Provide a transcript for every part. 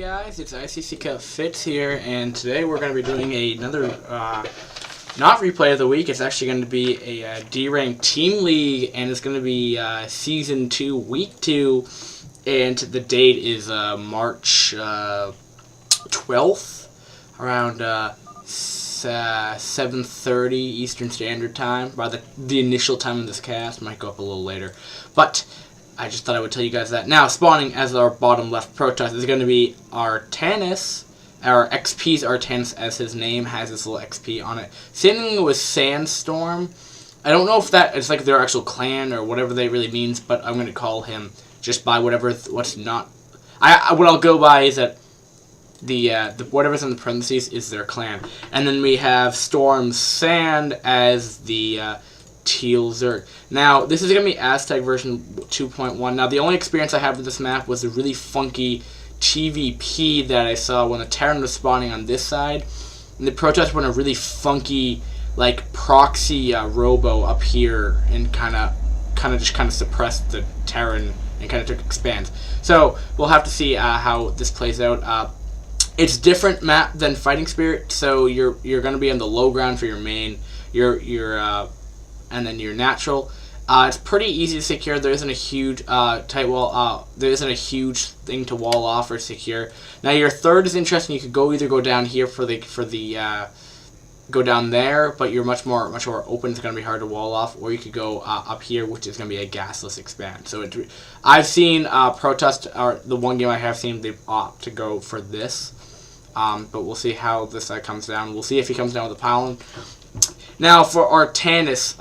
guys, it's ICC Fitz here, and today we're going to be doing another, not replay of the week. It's actually going to be a D-Rank Team League, and it's going to be Season 2, Week 2, and the date is March 12th, around 7:30 Eastern Standard Time, by the initial time of this cast. Might go up a little later, but I just thought I would tell you guys that. Now, spawning as our bottom left protest is going to be Artanis. Our XP's Artanis, as his name has this little XP on it. Same thing with SandStorm. I don't know if that is like their actual clan or whatever they really means, but I'm going to call him just by whatever what's not. What I'll go by is that the whatever's in the parentheses is their clan, and then we have Storm Sand as the Teal Zerg. Now, this is going to be Aztec version 2.1. Now, the only experience I have with this map was the really funky TVP that I saw when the Terran was spawning on this side, and the Protest went a really funky, like, proxy robo up here and kind of suppressed the Terran and kind of took expands. So, we'll have to see how this plays out. It's different map than Fighting Spirit, so you're going to be on the low ground for your main. And then your natural. It's pretty easy to secure. There isn't a huge tight wall. There isn't a huge thing to wall off or secure. Now your third is interesting. You could either go down here go down there, but you're much more open. It's going to be hard to wall off, or you could go up here, which is going to be a gasless expand. So I've seen Protest, or the one game I have seen, they opt to go for this. But we'll see how this comes down. We'll see if he comes down with a pylon. Now, for Artanis,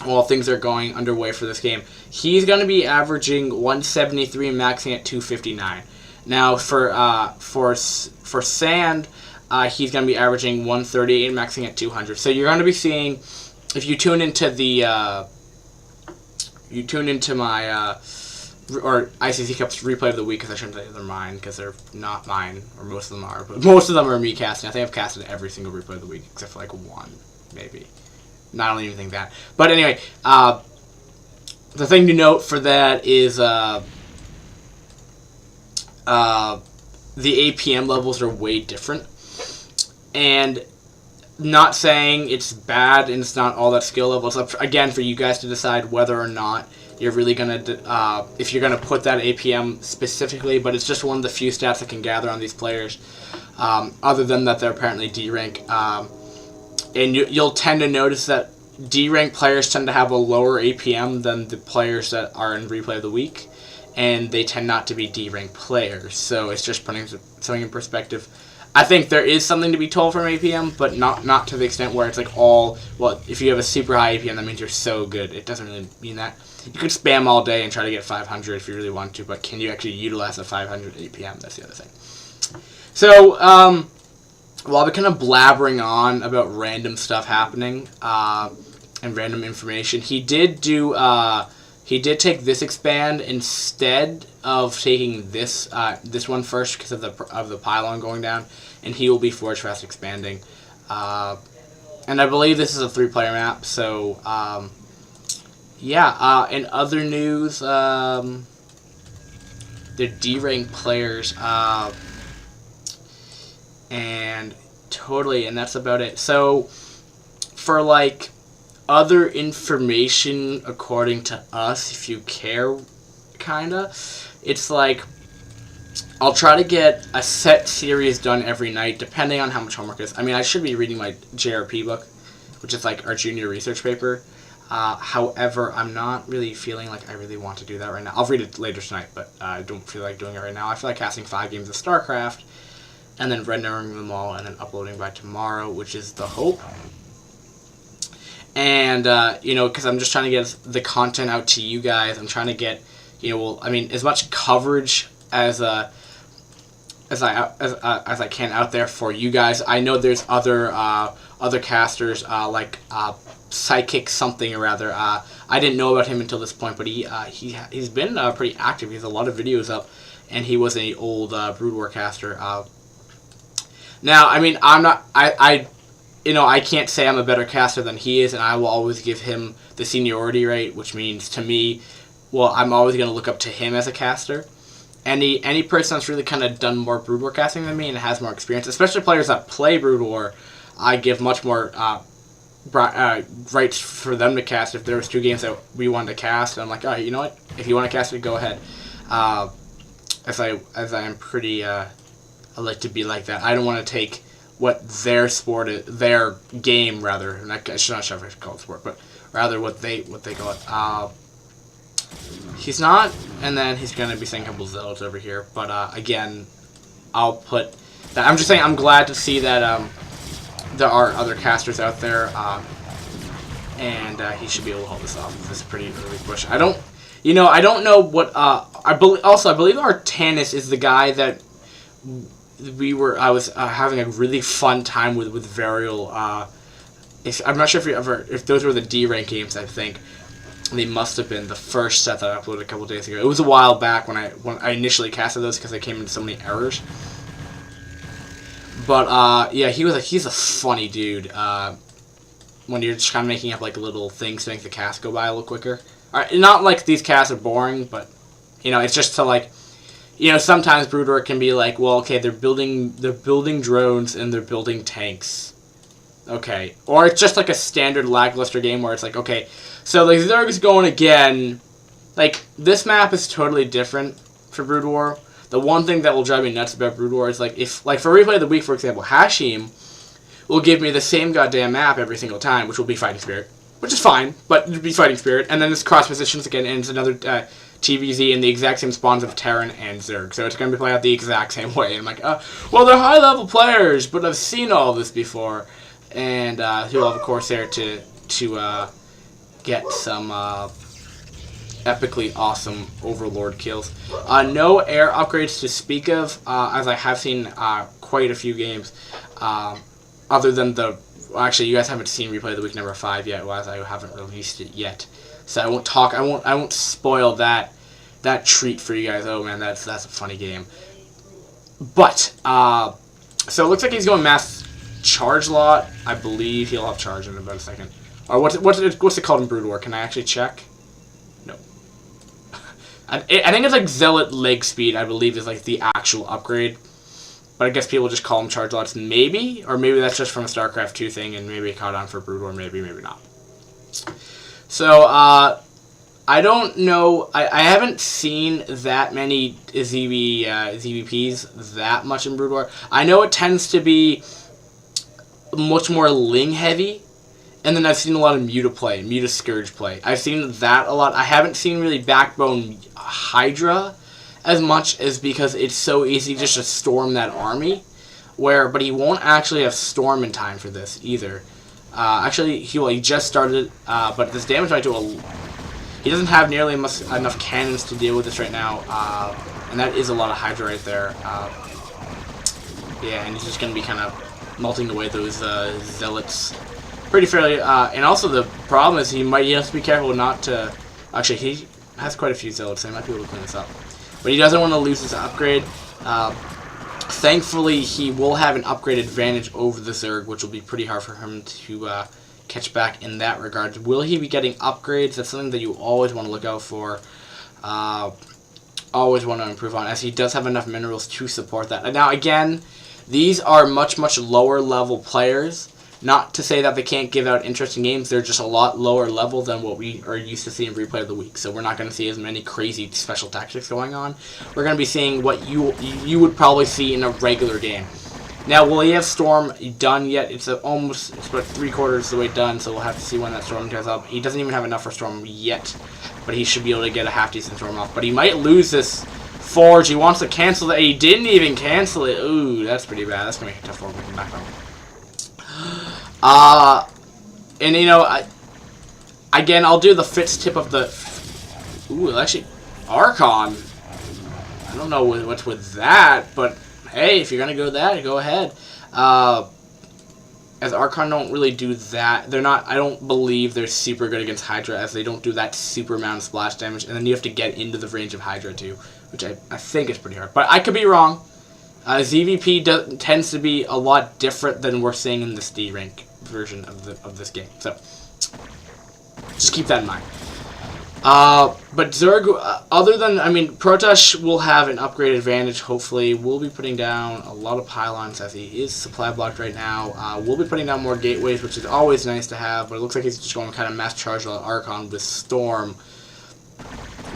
while things are going underway for this game, he's going to be averaging 173 and maxing at 259. Now, for Sand, he's going to be averaging 138 and maxing at 200. So you're going to be seeing, if you tune into my or ICC Cup's replay of the week, because I shouldn't say they're mine, because they're not mine, or most of them are, but most of them are me casting. I think I've casted every single replay of the week, except for like one, maybe. I don't even think that. But anyway, the thing to note for that is the APM levels are way different, and not saying it's bad and it's not all that skill level. It's up, again, for you guys to decide whether or not you're really going to, if you're going to put that APM specifically, but it's just one of the few stats that can gather on these players, other than that they're apparently D-rank. And you'll tend to notice that D-rank players tend to have a lower APM than the players that are in replay of the week, and they tend not to be D-rank players, so it's just putting something in perspective. I think there is something to be told from APM, but not to the extent where it's like if you have a super high APM, that means you're so good. It doesn't really mean that. You could spam all day and try to get 500 if you really want to, but can you actually utilize a 500 APM? That's the other thing. So, while I've been kind of blabbering on about random stuff happening, and random information, he did take this expand instead of taking this one first because of the pylon going down, and he will be Forge Fast expanding. And I believe this is a 3-player map, so yeah. In other news, the D-rank players, and that's about it. So for like other information, according to us, if you care, kinda, it's like I'll try to get a set series done every night, depending on how much homework is. I mean, I should be reading my JRP book, which is like our junior research paper. However, I'm not really feeling like I really want to do that right now. I'll read it later tonight, but I don't feel like doing it right now. I feel like casting 5 games of StarCraft, and then rendering them all, and then uploading by tomorrow, which is the hope. And, because I'm just trying to get the content out to you guys. I'm trying to get, as much coverage as I can out there for you guys. I know there's other casters, like Psychic something or other. I didn't know about him until this point, but he's been pretty active. He has a lot of videos up, and he was an old Brood War caster. Now, I mean, I can't say I'm a better caster than he is, and I will always give him the seniority rate, which means to me, well, I'm always going to look up to him as a caster. any person that's really kind of done more Brood War casting than me and has more experience, especially players that play Brood War, I give much more rights for them to cast. If there was 2 games that we wanted to cast, I'm like, all right, you know what? If you want to cast it, go ahead. As I am pretty, I like to be like that. I don't want to take what their sport is, their game rather. And I should not sure if I should call it sport, but rather what they call it. He's not, and then he's going to be saying a couple zealots over here. But again, I'll put that. I'm just saying I'm glad to see that there are other casters out there, and he should be able to hold this off. This is pretty early push. I don't know what. I believe Artanis is the guy that I was having a really fun time with Varial. I'm not sure if those were the D rank games. I think they must have been the first set that I uploaded a couple days ago. It was a while back when I initially casted those because they came into so many errors. But yeah, he's a funny dude. When you're just kind of making up like little things to make the cast go by a little quicker. Not like these casts are boring, but it's just to like, sometimes Brood War can be like, well, okay, they're building drones and they're building tanks. Okay, or it's just like a standard lackluster game where it's like, okay, so like Zerg's going again. Like this map is totally different for Brood War. The one thing that will drive me nuts about Brood War is like if for Replay of the Week, for example, Hashim will give me the same goddamn map every single time, which will be Fighting Spirit, which is fine, but it'll be Fighting Spirit, and then it's cross positions again, and it's another TVZ in the exact same spawns of Terran and Zerg, so it's going to be played out the exact same way. And I'm like, well, they're high level players, but I've seen all this before, and he'll have a Corsair to get some epically awesome Overlord kills. No air upgrades to speak of, as I have seen quite a few games, other than the... Well, actually, you guys haven't seen Replay of the Week number 5 yet, as I haven't released it yet. So I won't spoil that treat for you guys. Oh man, that's a funny game. But so it looks like he's going mass charge lot. I believe he'll have charge in about a second. Or what's it called in Brood War? Can I actually check? No. I think it's like Zealot leg speed. I believe is like the actual upgrade. But I guess people just call them charge lots, maybe? Or maybe that's just from a StarCraft 2 thing, and maybe it caught on for Brood War, maybe not. So, I don't know. I haven't seen that many ZVPs that much in Brood War. I know it tends to be much more Ling heavy, and then I've seen a lot of Muta Scourge play. I've seen that a lot. I haven't seen really Backbone Hydra as much as because it's so easy just to storm that army, but he won't actually have storm in time for this either. Actually, he just started it, but this damage might do he doesn't have nearly enough cannons to deal with this right now, and that is a lot of Hydra right there. Yeah, and he's just going to be kind of melting away those zealots pretty fairly. And also the problem is he has to be careful not to... Actually, he has quite a few zealots, so he might be able to clean this up. But he doesn't want to lose his upgrade. Thankfully, he will have an upgrade advantage over the Zerg, which will be pretty hard for him to catch back in that regard. Will he be getting upgrades? That's something that you always want to look out for. Always want to improve on, as he does have enough minerals to support that. Now, again, these are much lower level players. Not to say that they can't give out interesting games, they're just a lot lower level than what we are used to seeing in Replay of the Week. So we're not going to see as many crazy special tactics going on. We're going to be seeing what you would probably see in a regular game. Now, will he have Storm done yet? It's about 3/4 of the way done, so we'll have to see when that Storm goes up. He doesn't even have enough for Storm yet, but he should be able to get a half-decent Storm off. But he might lose this Forge. He wants to cancel that. He didn't even cancel it. Ooh, that's pretty bad. That's going to make it tough for him to come back on. And again, I'll do the Fitz tip of the... Ooh, actually, Archon. I don't know what's with that, but hey, if you're gonna go that, go ahead. As Archon don't really do that. They're not... I don't believe they're super good against Hydra, as they don't do that super amount of splash damage, and then you have to get into the range of Hydra too, which I think is pretty hard. But I could be wrong. ZVP tends to be a lot different than we're seeing in this D rank version of this game. So just keep that in mind. But Zerg, other than, I mean, Protoss will have an upgrade advantage, hopefully. We'll be putting down a lot of pylons as he is supply blocked right now. We'll be putting down more gateways, which is always nice to have, but it looks like he's just going to kind of mass charge the Archon with Storm.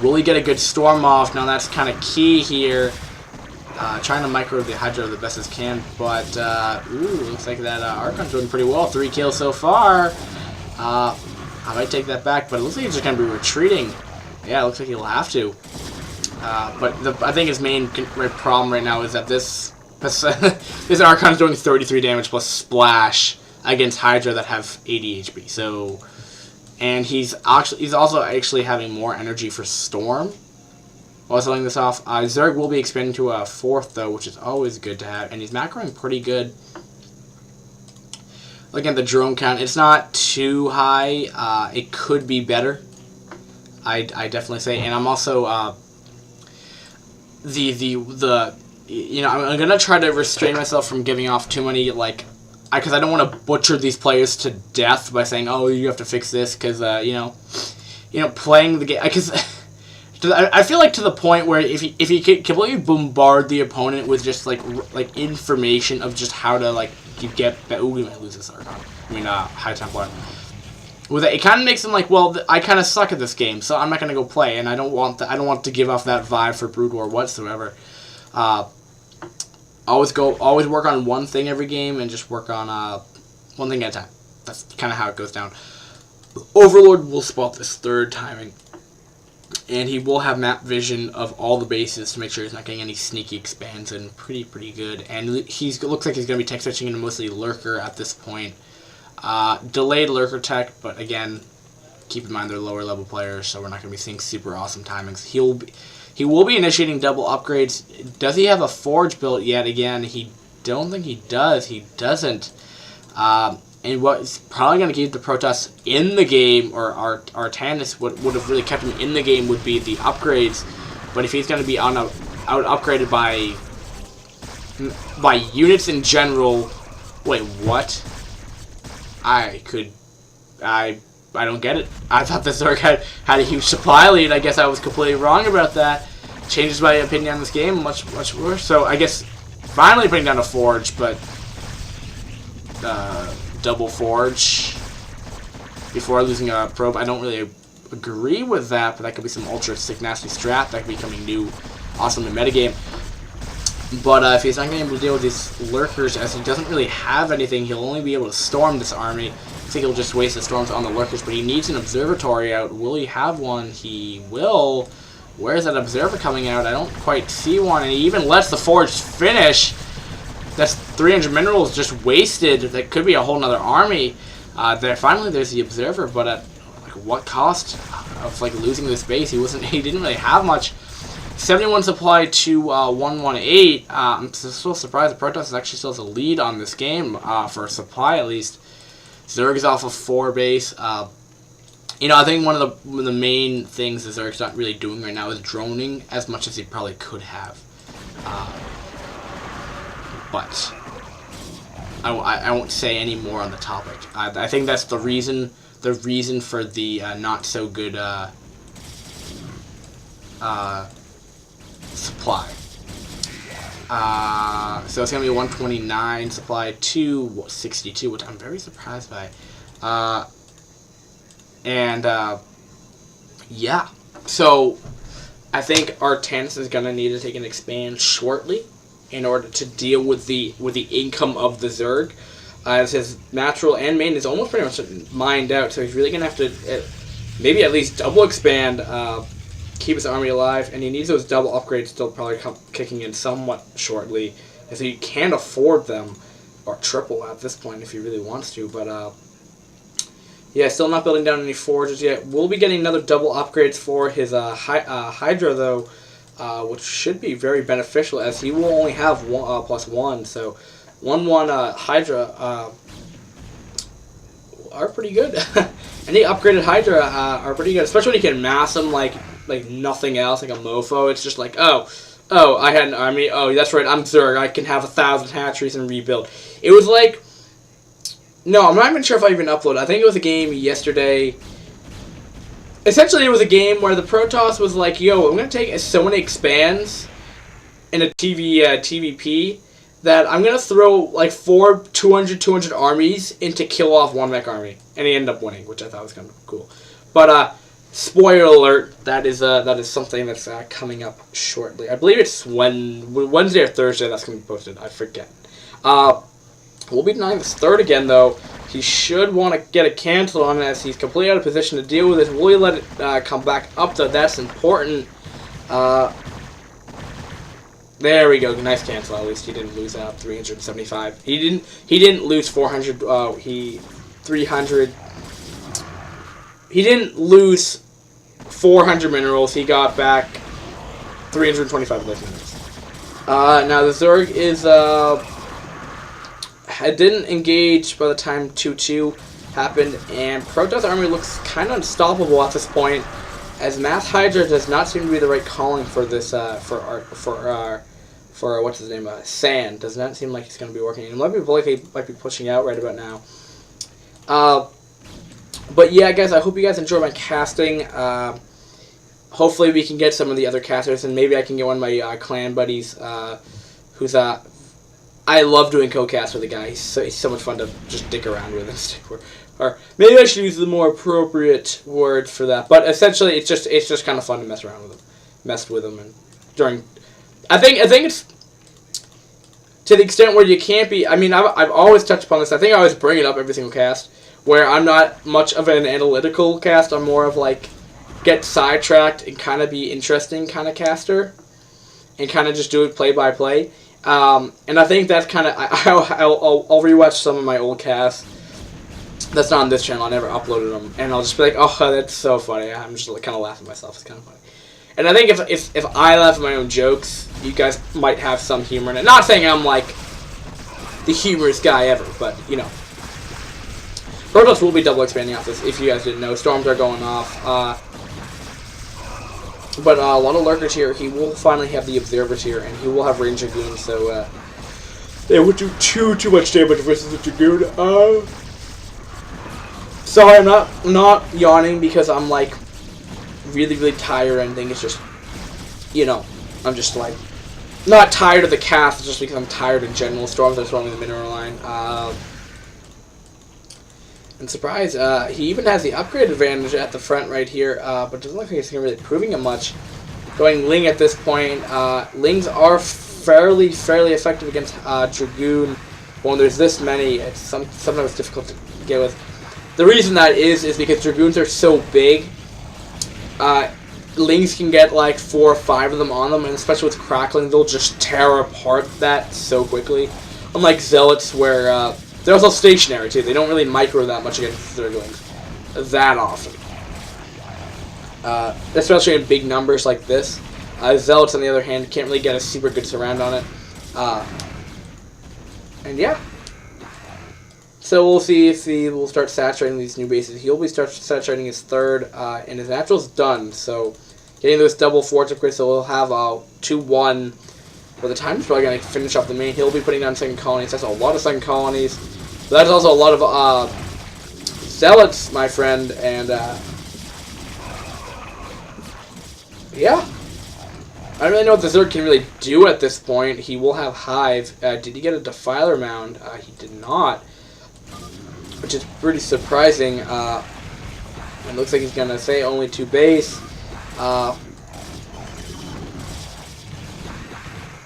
Will he get a good Storm off? Now that's kind of key here. Trying to micro the Hydra the best as can, but, looks like that Archon's doing pretty well. 3 kills so far. I might take that back, but it looks like he's just going to be retreating. Yeah, it looks like he'll have to. But I think his main problem right now is that this Archon's doing 33 damage plus Splash against Hydra that have 80 HP. So, and he's also actually having more energy for Storm while selling this off. Zerg will be expanding to a 4th, though, which is always good to have. And he's macroing pretty good. Looking at the drone count, it's not too high. It could be better. I definitely say, and I'm also I'm gonna try to restrain myself from giving off too many because I don't want to butcher these players to death by saying, oh, you have to fix this because playing the game because. I feel like to the point where if you completely bombard the opponent with just like information of just how to you get that. Ooh, we might lose this Archon. I mean, High Templar. With it kind of makes them like, well, I kind of suck at this game, so I'm not gonna go play, and I don't want to give off that vibe for Brood War whatsoever. Always work on one thing every game, and just work on one thing at a time. That's kind of how it goes down. Overlord will spot this 3rd timing. And he will have map vision of all the bases to make sure he's not getting any sneaky expands, and pretty good. And looks like he's going to be tech switching into mostly Lurker at this point. Delayed Lurker tech, but again, keep in mind they're lower level players, so we're not going to be seeing super awesome timings. He will be initiating double upgrades. Does he have a Forge built yet? Again, don't think he does. He doesn't. And what's probably going to keep the Protoss in the game, or Artanis, what would have really kept him in the game would be the upgrades. But if he's going to be out upgraded by units in general, wait, what? I don't get it. I thought the Zerg had a huge supply lead. I guess I was completely wrong about that. Changes my opinion on this game much worse. So I guess finally putting down a Forge, but double Forge before losing a probe. I don't really agree with that, but that could be some ultra sick nasty strat that could be coming new awesome in metagame. But if he's not going to be able to deal with these Lurkers, as he doesn't really have anything, he'll only be able to storm this army. I think he'll just waste the storms on the Lurkers, but he needs an observatory out. Will he have one? He will. Where's that observer coming out? I don't quite see one, and he even lets the Forge finish. That's 300 minerals just wasted. That could be a whole nother army. Finally, there's the observer, but at what cost of losing this base? He didn't really have much. 71 supply to 118. I'm still surprised the Protoss actually still has a lead on this game for supply at least. Zerg is off of 4 base. I think one of the main things that Zerg's not really doing right now is droning as much as he probably could have. But I won't say any more on the topic. I think that's the reason for the not so good supply. So it's gonna be 129 supply to 62, which I'm very surprised by. Yeah. So I think Artanis is gonna need to take an expand shortly in order to deal with the income of the Zerg, as his natural and main is almost pretty much mined out. So he's really gonna have to maybe at least double expand, keep his army alive, and he needs those double upgrades still probably kicking in somewhat shortly, as he can't afford them, or triple at this point if he really wants to. But yeah, still not building down any forges yet. We'll be getting another double upgrades for his Hydra though, which should be very beneficial, as he will only have +1. So 1/1 Hydra are pretty good. Any upgraded Hydra are pretty good, especially when you can mass them like nothing else, like a mofo. It's just like, oh, I had an army. Oh, that's right, I'm Zerg. I can have 1,000 hatcheries and rebuild. It was like, no, I'm not even sure if I even uploaded. I think it was a game yesterday. essentially, it was a game where the Protoss was like, yo, I'm going to take so many expands in a TVP that I'm going to throw like 4 200 armies in to kill off one mech army. And he ended up winning, which I thought was kind of cool. But, spoiler alert, that is something that's coming up shortly. I believe it's Wednesday or Thursday that's going to be posted. I forget. We'll be denying this third again, though. He should want to get a cancel on it as he's completely out of position to deal with it. Will he let it come back up, though? That's important. There we go. Nice cancel. At least he didn't lose out 375. He didn't lose 400. 300. He didn't lose 400 minerals. He got back 325 of those minerals. Now the Zerg is didn't engage by the time 2-2 happened, and Protoss army looks kind of unstoppable at this point, as Mass Hydra does not seem to be the right calling for this for what's his name, Sand. Does not seem like he's going to be working. It might be pushing out right about now. But yeah, guys, I hope you guys enjoy my casting. Hopefully we can get some of the other casters, and maybe I can get one of my clan buddies, who's I love doing co-cast with the guy. He's so much fun to just dick around with and stick with. Or maybe I should use the more appropriate word for that. But essentially, it's just kind of fun to mess around with him, and during. I think it's to the extent where you can't be. I mean, I've always touched upon this. I think I always bring it up every single cast, where I'm not much of an analytical cast. I'm more of like get sidetracked and kind of be interesting kind of caster, and kind of just do it play by play. And I think that's kind of I'll rewatch some of my old casts. That's not on this channel. I never uploaded them, and I'll just be like, oh, that's so funny. I'm just kind of laughing at myself. It's kind of funny. And I think if I laugh at my own jokes, you guys might have some humor in it. Not saying I'm like the humorous guy ever, but you know. Protoss will be double expanding off this. If you guys didn't know, storms are going off. But a lot of lurkers here. He will finally have the observers here, and he will have range dragoons. So they would do too much damage versus the dragoon. Sorry, I'm not yawning because I'm like really tired, and I think it's just, you know, I'm just like not tired of the cast, it's just because I'm tired in general. Storms are throwing the mineral line. And surprise, he even has the upgrade advantage at the front right here, but doesn't look like he's really proving it much. Going Ling at this point. Lings are fairly effective against Dragoon. When there's this many, it's sometimes difficult to get with. The reason that is because Dragoons are so big. Lings can get like 4 or 5 of them on them, and especially with Crackling, they'll just tear apart that so quickly. Unlike Zealots, where they're also stationary too. They don't really micro that much against Zerglings that often. Especially in big numbers like this. Zealots, on the other hand, can't really get a super good surround on it. And yeah. So we'll see if he will start saturating these new bases. He'll be start saturating his third, and his natural's done. So getting those double forts upgrades, so we'll have 2-1. By the time he's probably going to finish off the main, he'll be putting down second colonies. That's a lot of second colonies. But that's also a lot of Zealots, my friend. And yeah. I don't really know what the Zerg can really do at this point. He will have Hive. Did he get a Defiler Mound? He did not. Which is pretty surprising. It looks like he's going to say only 2 base.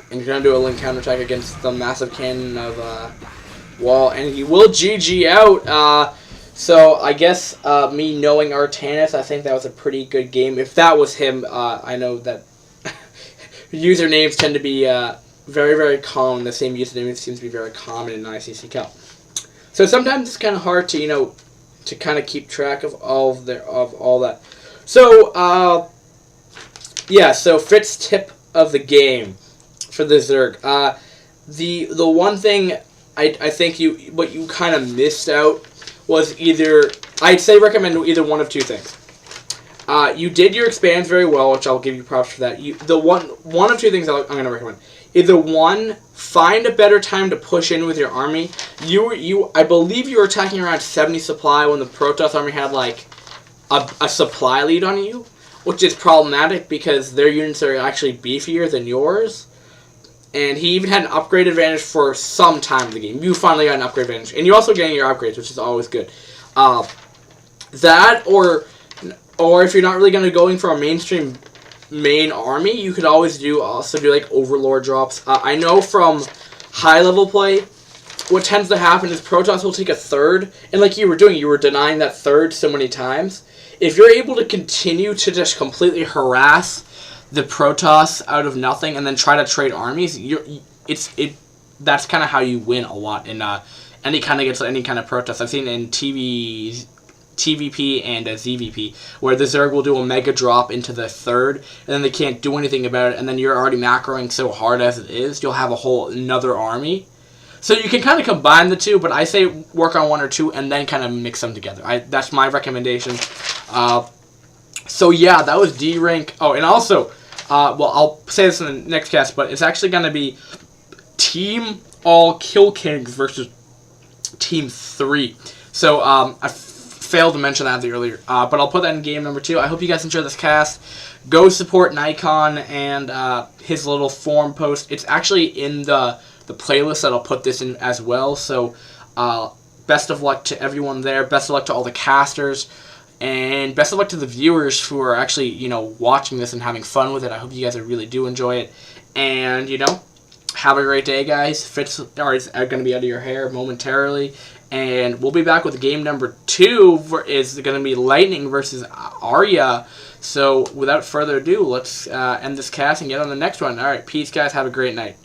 And he's going to do a link counterattack against the massive cannon of Wall. And he will GG out. So I guess me knowing Artanis, I think that was a pretty good game. If that was him, I know that usernames tend to be very common. The same username seems to be very common in ICC Cup. So sometimes it's kind of hard to, you know, to kind of keep track of all that. So yeah. So Fitz tip of the game for the Zerg. The one thing I think what you kind of missed out was I'd say recommend either one of 2 things. You did your expands very well, which I'll give you props for that. One of 2 things I'm going to recommend. Either 1, find a better time to push in with your army. I believe you were attacking around 70 supply when the Protoss army had like a supply lead on you, which is problematic because their units are actually beefier than yours. And he even had an upgrade advantage for some time in the game. You finally got an upgrade advantage. And you're also getting your upgrades, which is always good. That, or if you're not really going to going for a mainstream main army, you could always also do like Overlord drops. I know from high-level play, what tends to happen is Protoss will take a third. And like you were doing, you were denying that third so many times. If you're able to continue to just completely harass the Protoss out of nothing and then try to trade armies, that's kind of how you win a lot in any kind of Protoss. I've seen in TVP and ZVP where the Zerg will do a mega drop into the third and then they can't do anything about it, and then you're already macroing so hard as it is, you'll have a whole another army. So you can kind of combine the two, but I say work on one or two and then kind of mix them together. That's my recommendation. So yeah, that was D rank. Oh, and also, well, I'll say this in the next cast, but it's actually going to be Team All Kill Kings versus Team 3. So I failed to mention that earlier, but I'll put that in game number 2. I hope you guys enjoyed this cast. Go support Nikon and his little forum post. It's actually in the playlist that I'll put this in as well. So best of luck to everyone there. Best of luck to all the casters. And best of luck to the viewers who are actually, watching this and having fun with it. I hope you guys really do enjoy it. And, have a great day, guys. Fits are going to be out of your hair momentarily. And we'll be back with game number 2. Is going to be Lightning versus Arya. So, without further ado, let's end this cast and get on the next one. Alright, peace, guys. Have a great night.